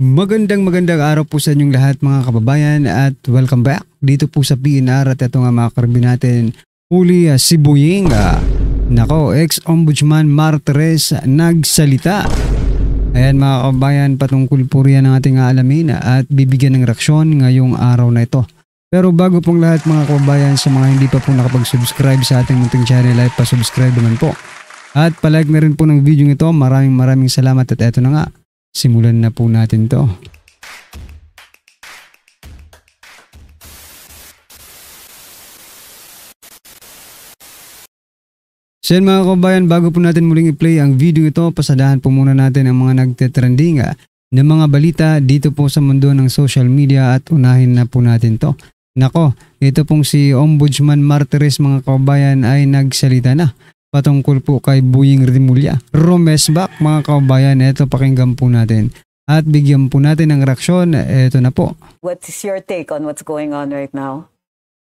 Magandang araw po sa inyong lahat mga kababayan at welcome back dito po sa PNR at ito nga mga karbi natin huli si Boying. Nako, ex-ombudsman Martires nagsalita. Ayan mga kababayan, patungkol po riyan ang ating aalamin at bibigyan ng reaksyon ngayong araw na ito. Pero bago pong lahat mga kababayan, sa mga hindi pa po nakapag-subscribe sa ating munting channel ay pa-subscribe naman po. At palike na rin po ng video ito. Maraming salamat at eto na nga. Simulan na po natin to. So yan mga kababayan, bago po natin muling i-play ang video ito, pasadahan po muna natin ang mga nagtetrending na mga balita dito po sa mundo ng social media at unahin na po natin to. Nako, ito pong si Ombudsman Martires mga kababayan ay nagsalita na patungkol po kay Boying Rimulya. Romesbak mga kababayan, ito pakinggan po natin. At bigyan po natin ng reaksyon, ito na po. What is your take on what's going on right now?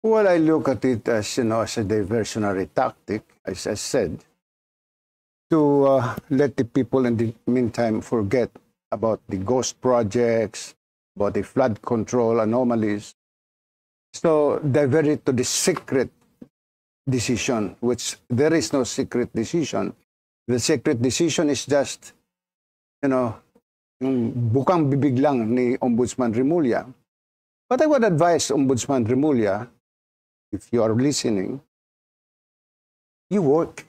Well, I look at it as, as a diversionary tactic, as I said, to let the people in the meantime forget about the ghost projects, about the flood control anomalies. So, divert it to the secret decision, which there is no secret decision. The secret decision is just, yung bukang bibig lang ni Ombudsman Rimulya. But I would advise Ombudsman Rimulya, if you are listening, you work.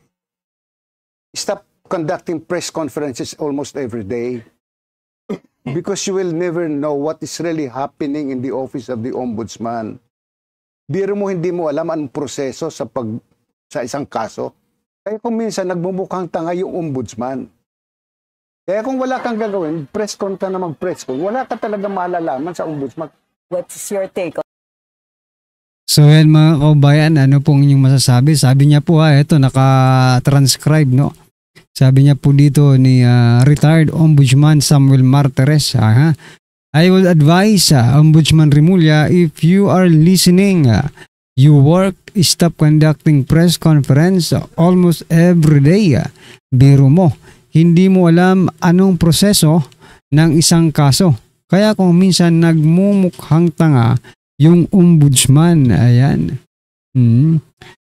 Stop conducting press conferences almost every day because you will never know what is really happening in the office of the Ombudsman. Biro mo hindi mo alam anong proseso sa isang kaso. Kaya kung minsan nagmumukhang tanga yung ombudsman. Kaya kung wala kang gagawin, press con ka na mag-press con, wala ka talaga malalaman sa ombudsman. What's your take on? So yan mga kababayan, ano pong inyong masasabi? Sabi niya po ito naka-transcribe no. Sabi niya po dito ni retired Ombudsman Samuel Martires. I will advise Ombudsman Rimulya, if you are listening, you work, stop conducting press conference almost every day. Biro mo, hindi mo alam anong proseso ng isang kaso. Kaya kung minsan nagmumukhang tanga yung ombudsman, ayan.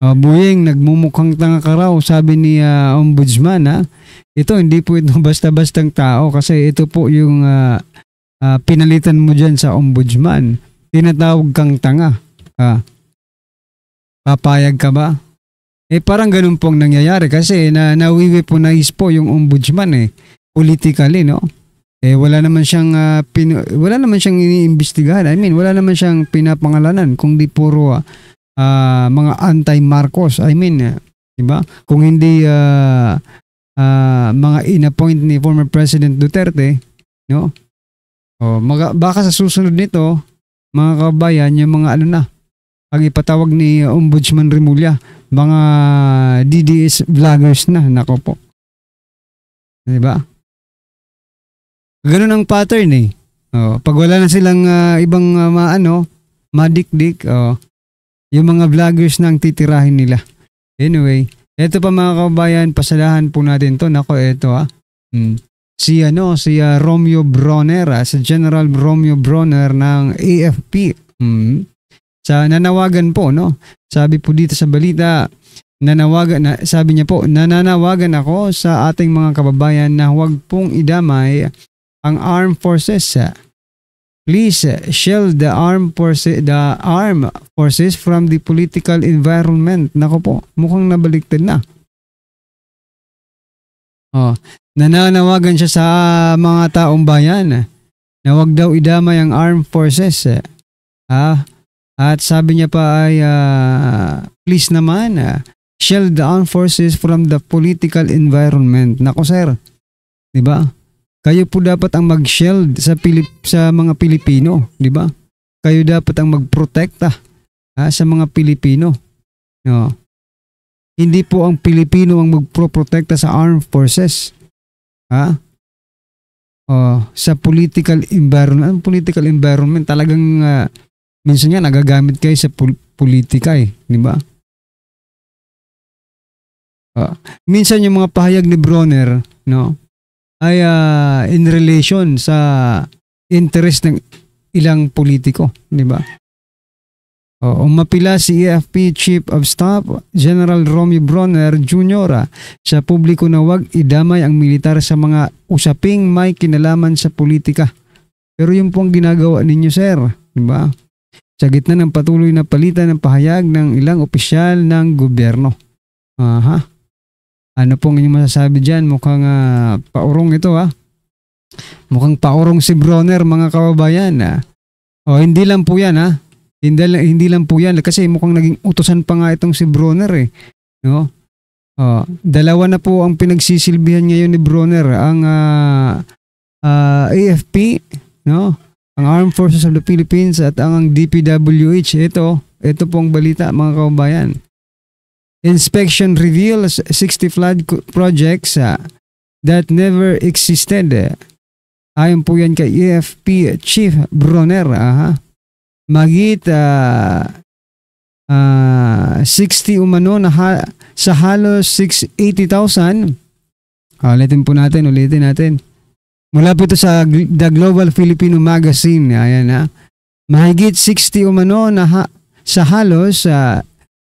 Boying, nagmumukhang tanga ka raw, sabi ni ombudsman. Ito, hindi po ito basta-bastang tao kasi ito po yung pinalitan mo dyan sa ombudsman. Tinatawag kang tanga. Papayag ka ba? Parang ganun pong nangyayari kasi nawiweaponize po yung ombudsman politically, no? Wala naman siyang iniimbestigahan. I mean, wala naman siyang pinapangalanan kung di puro mga anti-Marcos. I mean, diba? Kung hindi mga in-appoint ni former President Duterte, no? Baka sa susunod nito, mga kabayan, yung mga ang ipatawag ni Ombudsman Rimulya, mga DDS vloggers na, nako po. Diba? Ganun ang pattern pag wala na silang ibang madikdik, yung mga vloggers na ang titirahin nila. Anyway, eto pa mga kabayan, pasalahan po natin to. Nako, eto si Romeo Bronner, sa General Romeo Bronner ng AFP. Sa nanawagan po, no? Sabi po dito sa balita, sabi niya po, nananawagan ako sa ating mga kababayan na huwag pong idamay ang armed forces. Please shield the armed forces from the political environment. Nako po, mukhang nabaliktad na. Nananawagan siya sa mga taong bayan na huwag daw idamay ang armed forces. At sabi niya pa ay please naman shield the armed forces from the political environment. Nako sir, di ba? Kayo po dapat ang mag-shield sa mga Pilipino, di ba? Kayo dapat ang magprotekta sa mga Pilipino. No. Hindi po ang Pilipino ang magprotekta sa armed forces. Sa political environment. Ang political environment talagang minsan nga nagagamit kayo sa politika di ba? Minsan yung mga pahayag ni Bronner, no, ay in relation sa interest ng ilang politiko, di ba? Umapila si AFP Chief of Staff General Romeo Bronner Jr. Sa publiko na wag idamay ang militar sa mga usaping may kinalaman sa politika. Pero yun po ang ginagawa ninyo, sir, di ba? Sa gitna ng patuloy na palitan ng pahayag ng ilang opisyal ng gobyerno. Aha. Ano pong inyong masasabi dyan? Mukhang paurong ito, ha? Mukhang paurong si Bronner, mga kababayan. Hindi lang po yan, ha? Hindi lang po yan kasi mukhang naging utusan pa nga itong si Bronner, eh. No? Dalawa na po ang pinagsisilbihan ngayon ni Bronner, ang AFP, no? Ang Armed Forces of the Philippines at ang DPWH. Ito po ang balita, mga kababayan. Inspection reveals 60 flood projects that never existed. Ayon po yan kay AFP Chief Bronner. Magit 60 umano na sa halos 680,000. Ulitin natin. Mula po ito sa The Global Filipino Magazine. Ayan, mahigit 60 umano na sa halos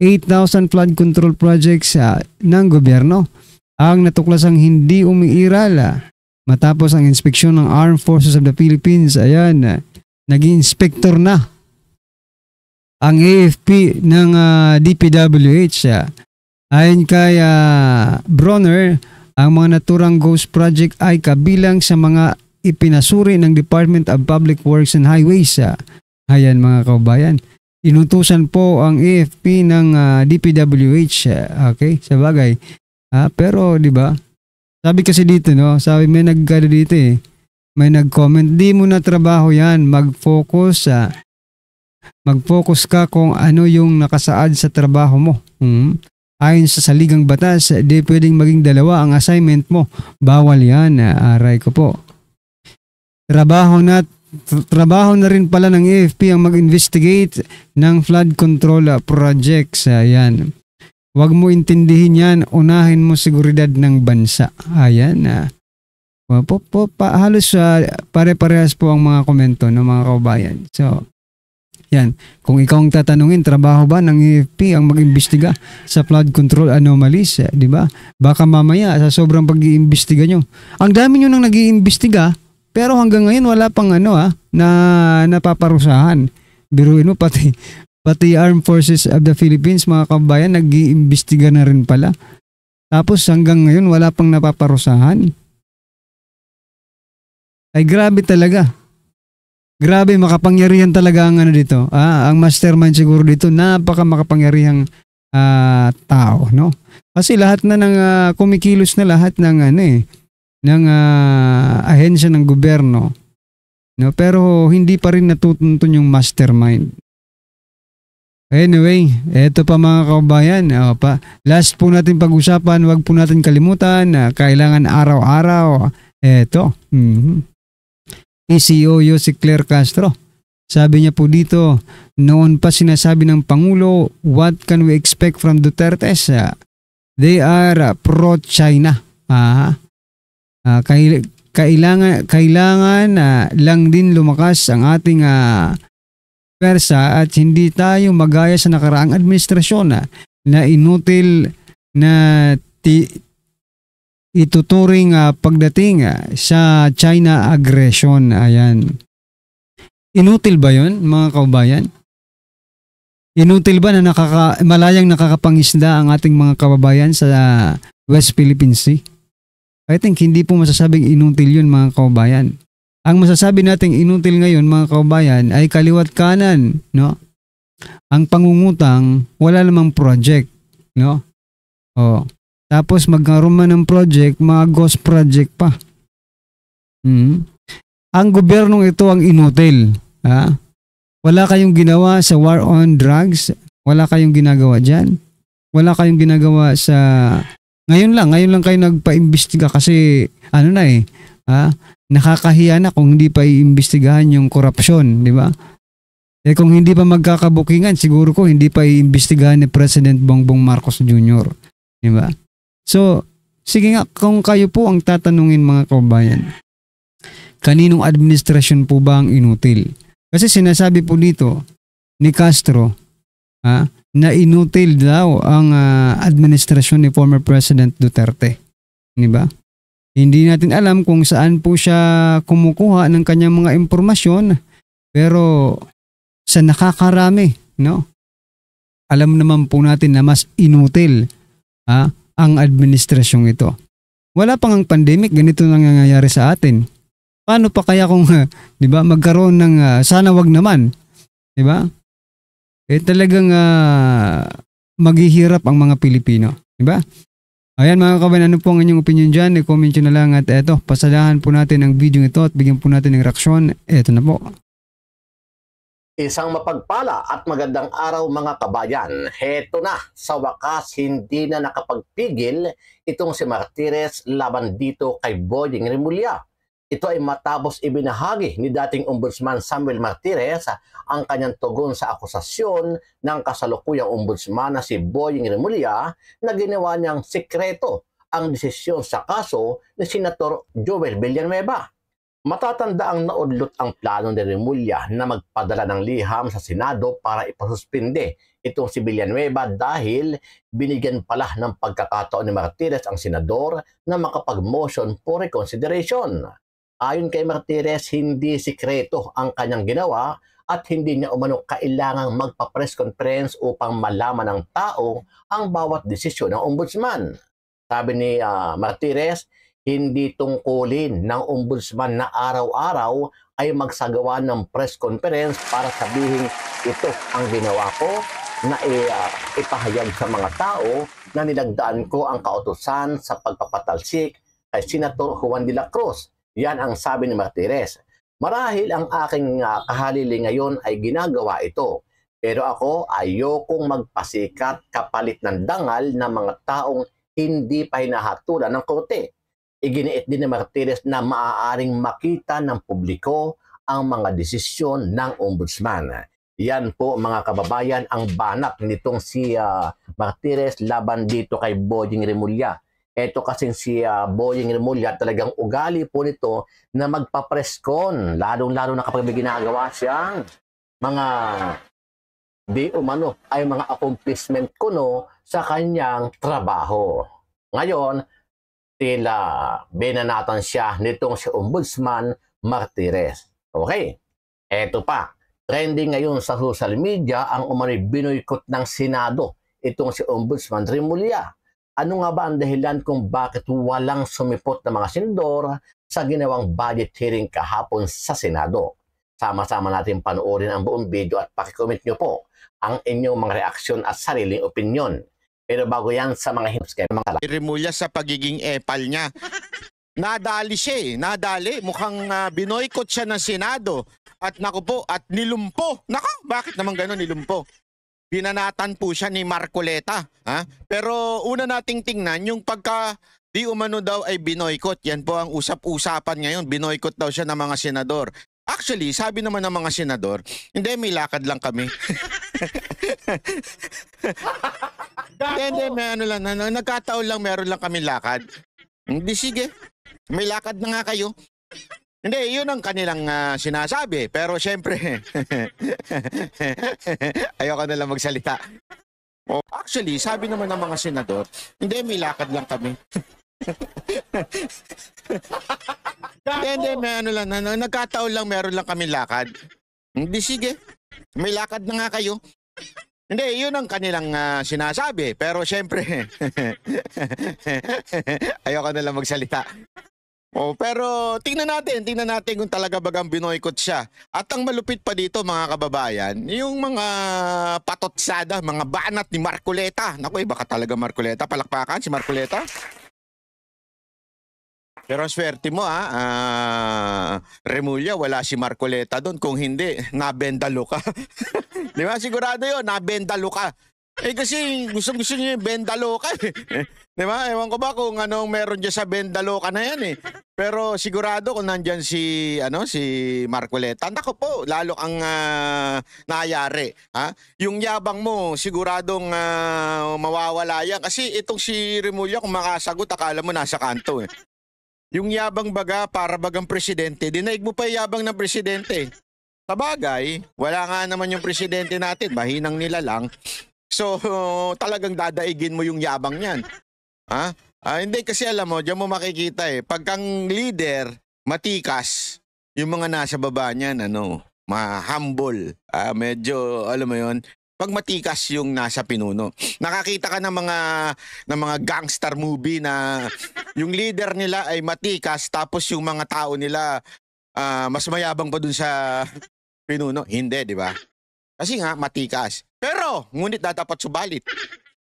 8,000 flood control projects ng gobyerno ang natuklasang hindi umiiral matapos ang inspeksyon ng Armed Forces of the Philippines. Ayan, naging inspector na ang AFP ng DPWH. Ayon kay Bronner, ang mga naturang ghost project ay kabilang sa mga ipinasuri ng Department of Public Works and Highways. Ayan, mga kababayan. Inutusan po ang AFP ng DPWH. Okay, sa bagay. Pero, di ba? Sabi kasi dito, no? Sabi may dito eh. May nag-comment, di mo na trabaho yan. Mag-focus ka kung ano yung nakasaad sa trabaho mo. Ayon sa saligang batas, di pwedeng maging dalawa ang assignment mo. Bawal yan, aray ko po. Trabaho na rin pala ng AFP ang mag-investigate ng flood control projects. Ayan. Huwag mo intindihin yan, unahin mo seguridad ng bansa. Ayan. Halos pare-parehas po ang mga komento ng mga kababayan. So, yan. Kung ikaw ang tatanungin, trabaho ba ng AFP ang mag-imbestiga sa flood control anomalies? Di ba? Baka mamaya sa sobrang pag-iimbestiga nyo. Ang dami nyo nang nag-iimbestiga, pero hanggang ngayon wala pang na napaparusahan. Biruin mo, pati Armed Forces of the Philippines, mga kabayan, nag-iimbestiga na rin pala. Tapos hanggang ngayon wala pang napaparusahan. Ay grabe talaga. Grabe, makapangyarihan talaga ang dito. Ang mastermind siguro dito, napaka makapangyarihang tao, no? Kasi lahat na ng kumikilos na lahat ng ng ahensya ng gobyerno, no? Pero hindi pa rin natutuntun yung mastermind. Anyway, eto pa mga kababayan, last po natin pag-usapan, wag po natin kalimutan, kailangan araw-araw, eto, PCO si Claire Castro. Sabi niya po dito, noon pa sinasabi ng Pangulo, what can we expect from Duterte? They are pro-China. Kailangan lang din lumakas ang ating persa at hindi tayo magaya sa nakaraang administrasyon na inutil na ituturing pagdating sa China aggression. Ayan. Inutil ba yun, mga kababayan? Inutil ba na malayang nakakapangisda ang ating mga kababayan sa West Philippine Sea? I think hindi po masasabing inutil yun, mga kababayan. Ang masasabi nating inutil ngayon, mga kababayan, ay kaliwat kanan, no? Ang pangungutang, wala namang project, no? Tapos magkaroon man ng project, mga ghost project pa. Ang gobyernong ito ang inutil. Wala kayong ginawa sa war on drugs. Wala kayong ginagawa dyan. Wala kayong ginagawa sa... Ngayon lang kayo nagpa-imbestiga kasi nakakahiya na kung hindi pa iimbestigahan yung korupsyon, di ba? Kung hindi pa magkakabukingan, siguro ko hindi pa iimbestigahan ni President Bongbong Marcos Jr. Di ba? So, sige nga, kung kayo po ang tatanungin, mga kababayan, kaninong administrasyon po ba ang inutil? Kasi sinasabi po dito ni Castro na inutil daw ang administrasyon ni former President Duterte. Di ba? Hindi natin alam kung saan po siya kumukuha ng kanyang mga impormasyon, pero sa nakakarami, no? Alam naman po natin na mas inutil ang administrasyong ito. Wala pang ang pandemic, ganito nang nangyayari sa atin. Paano pa kaya kung 'di ba, magkaroon ng sana wag naman, 'di ba? Talagang maghihirap ang mga Pilipino, 'di ba? Ayan mga kabayan, ano po ang inyong opinion dyan? I-comment nyo na lang at eto, pasadahan po natin ang video ito at bigyan po natin ng reaksyon. Eto na po. Isang mapagpala at magandang araw mga kabayan. Heto na, sa wakas hindi na nakapagpigil itong si Martires laban dito kay Boying Rimulya. Ito ay matapos ibinahagi ni dating Ombudsman Samuel Martires ang kanyang tugon sa akusasyon ng kasalukuyang ombudsman na si Boying Rimulya na ginawa niyang sikreto ang desisyon sa kaso ni Senator Joel Villanueva. Matatanda ang naudlot ang plano ni Rimulya na magpadala ng liham sa Senado para ipasuspinde itong si Villanueva dahil binigyan pala ng pagkakataon ni Martires ang senador na makapag-motion for reconsideration. Ayon kay Martires, hindi sikreto ang kanyang ginawa at hindi niya umano kailangang magpa-press conference upang malaman ng tao ang bawat desisyon ng ombudsman. Sabi ni Martires, hindi tungkulin ng ombudsman na araw-araw ay magsagawa ng press conference para sabihin ito ang ginawa ko na ipahayag sa mga tao na nilagdaan ko ang kautusan sa pagpapatalsik kay Senator Juan de la Cruz. Yan ang sabi ni Martires. Marahil ang aking kahalili ngayon ay ginagawa ito. Pero ako ayokong magpasikat kapalit ng dangal ng mga taong hindi pa hinahatulan ng korte. Iginiit din ni Martires na maaaring makita ng publiko ang mga desisyon ng ombudsman. Yan po mga kababayan ang banat nitong si Martires laban dito kay Boying Rimulya. Ito kasi si Boying Rimulya, talagang ugali po nito na magpa-press-con, lalong-lalo na kapag may ginagawa siyang mga di umano ay mga accomplishment kuno sa kanyang trabaho. Ngayon, tila binanatan siya nitong si Ombudsman Martires. Okay, eto pa. Trending ngayon sa social media ang umano'y binoykot ng Senado itong si Ombudsman Rimulya. Ano nga ba ang dahilan kung bakit walang sumipot na mga senador sa ginawang budget hearing kahapon sa Senado? Sama-sama natin panoorin ang buong video at pakicomment nyo po ang inyong mga reaksyon at sariling opinion. Pero bago yan sa mga hints kayo mga talak. Rimulya sa pagiging epal niya. Nadali siya eh. Nadali. Mukhang binoykot siya ng Senado. At naku po, at nilumpo. Naka, bakit naman gano'n nilumpo? Binanatan po siya ni Marcoleta. Ha? Pero una nating tingnan yung pagka di umano daw ay binoykot. Yan po ang usap-usapan ngayon. Binoykot daw siya ng mga senador. Actually, sabi naman ng mga senador, hindi, may lakad lang kami. Hindi, may ano lang, nagkataon lang, meron lang kami lakad. Hindi, sige, may lakad na nga kayo. Hindi, yun ang kanilang sinasabi. Pero syempre, ayoko na lang magsalita. Actually, sabi naman ng mga senador, hindi, may lakad lang kami. Hindi, may ano lang, nagkataon lang, meron lang kami lakad. Hindi, sige, may lakad na nga kayo. Hindi, yun ang kanilang sinasabi. Pero syempre, ayoko na lang magsalita. Pero tingnan natin kung talaga bagang binoykot siya. At ang malupit pa dito mga kababayan, yung mga patotsada, mga banat ni Marcoleta. Naku, baka talaga Marcoleta, palakpakan si Marcoleta. Pero ang swerte mo Rimulya, wala si Marcoleta doon. Kung hindi, nabendalo ka. Di ba? Sigurado yun, nabendalo ka. Kasi gusto niya yung bendaloka eh. Di ba? Ewan ko ba kung anong meron dyan sa bendaloka na yan eh. Pero sigurado kung nandyan si Marcoleta, nako po, lalo ang nangyari. Ha? Yung yabang mo, siguradong mawawala yan. Kasi itong si Rimulya, kung makasagot, akala mo nasa kanto eh. Yung yabang baga para bagang presidente, dinaig mo pa yung yabang ng presidente. Sabagay, wala nga naman yung presidente natin, mahinang nila lang. So, talagang dadaigin mo yung yabang niyan. Ha? Hindi kasi alam mo, diyan mo makikita pagkang leader, matikas, yung mga nasa baba niyan, humble. Medyo, alam mo yon, pag matikas yung nasa pinuno. Nakakita ka ng mga gangster movie na yung leader nila ay matikas tapos yung mga tao nila mas mayabang pa dun sa pinuno. Hindi, di ba? Kasi nga, matikas. Pero, ngunit dapat subalit.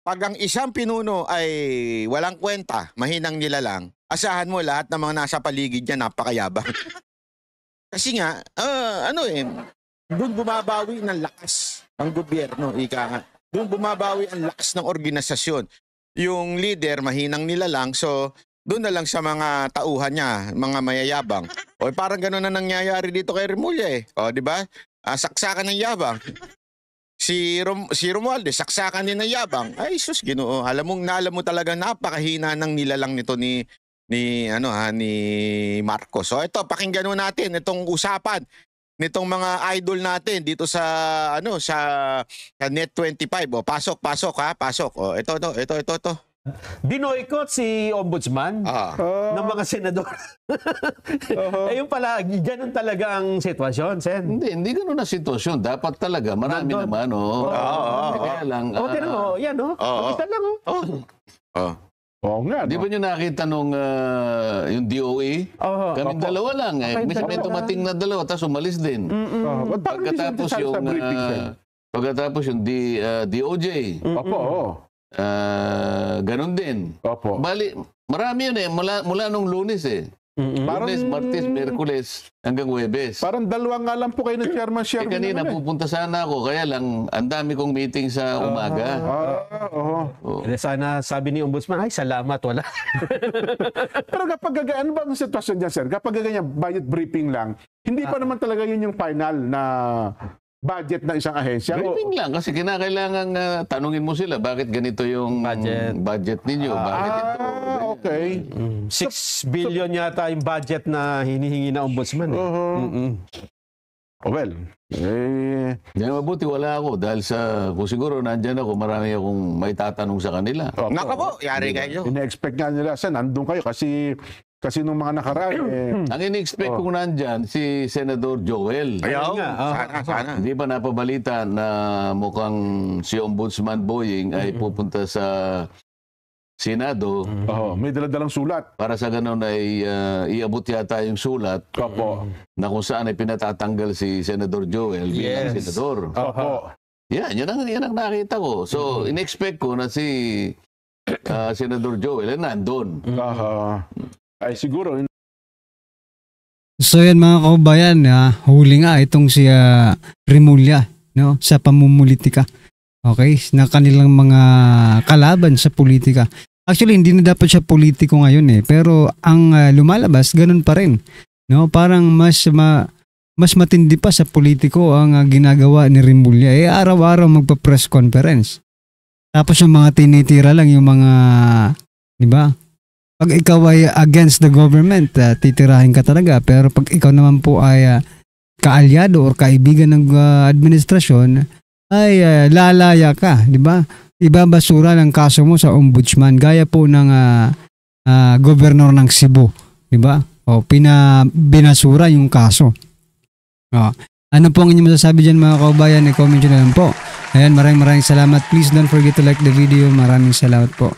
Pag ang isang pinuno ay walang kwenta, mahinang nila lang, asahan mo lahat ng mga nasa paligid niya napakayabang. Kasi nga, doon bumabawi ng lakas ang gobyerno, ika nga. Doon bumabawi ang lakas ng organisasyon. Yung leader, mahinang nila lang, so doon na lang sa mga tauhan niya, mga mayayabang. O parang gano'n na nangyayari dito kay Remulla O, di ba? Saksakan ng yabang. Si Romualdez, saksakan din ng yabang. Ay, sus, Ginoo. Alam mo talaga napakahina ng nilalang nito ni Marcos. So ito, pakinggan natin itong usapan nitong mga idol natin dito sa Net25. O, pasok pasok. O, ito. Binoykot si Ombudsman ng mga senador. Ayun pala, ganun talaga ang sitwasyon, Sen. Hindi ganun na sitwasyon. Dapat talaga, marami naman, Kaya lang. Tinan mo, yan, Isa lang, Oo nga. Di ba nyo nakita nung yung DOE? Kaming dalawa lang. May tumating na dalawa, tapos umalis din. Pagkatapos yung DOJ. Opo. Ganun din. Opo. Bali, marami yun mula nung Lunes Lunes, Martes, Merkules, hanggang Huwebes. Parang dalawa nga lang po kayo ng chairman. Kanina pupunta sana ako, kaya lang ang dami kong meeting sa umaga. Sana sabi ni Ombudsman, ay salamat, wala. Pero kapag ano ba ang sitwasyon dyan, sir? Kapag ganyan, budget briefing lang, hindi pa naman talaga yun yung final na budget ng isang ahensya. Briefing lang, kasi kinakailangan tanungin mo sila, bakit ganito yung budget ninyo? Bakit ito? Okay. 6 billion yata yung budget na hinihingi na Ombudsman. Well, mabuti wala ako dahil kung siguro nandyan ako, marami akong may tatanong sa kanila. Naka po, yari kayo. Ina-expect nga nila, nandun kayo kasi nung mga nakaraan ang in-expect kong nandyan, si Senador Joel. Ayaw, sana. Hindi ba napabalita na mukhang si Ombudsman Boying ay pupunta sa Senado? May daladalang sulat. Para sa ganun ay iabot yata yung sulat na kung saan ay pinatatanggal si Senador Joel bilang senador. Yan ang nakita ko. So, in-expect ko na si Senador Joel ay nandun. Ay siguro. So yan mga kaubayan, huli nga itong si Remulla sa pamumulitika. Okay? Na kanilang mga kalaban sa politika. Actually, hindi na dapat siya politiko ngayon pero ang lumalabas, ganun pa rin. Parang mas matindi pa sa politiko ang ginagawa ni Remulla. Araw-araw magpa-press conference. Tapos yung mga tinitira lang, yung mga, di ba? Pag ikaw ay against the government, titirahin ka talaga. Pero pag ikaw naman po ay kaalyado or kaibigan ng administrasyon, ay lalaya ka, di ba? Ibabasura ng kaso mo sa ombudsman, gaya po ng gobernador ng Cebu, di ba? O binasura yung kaso. Ano po ang inyong masasabi dyan mga kaubayan? I-comment nyo na lang po. Ayan, maraming salamat. Please don't forget to like the video. Maraming salamat po.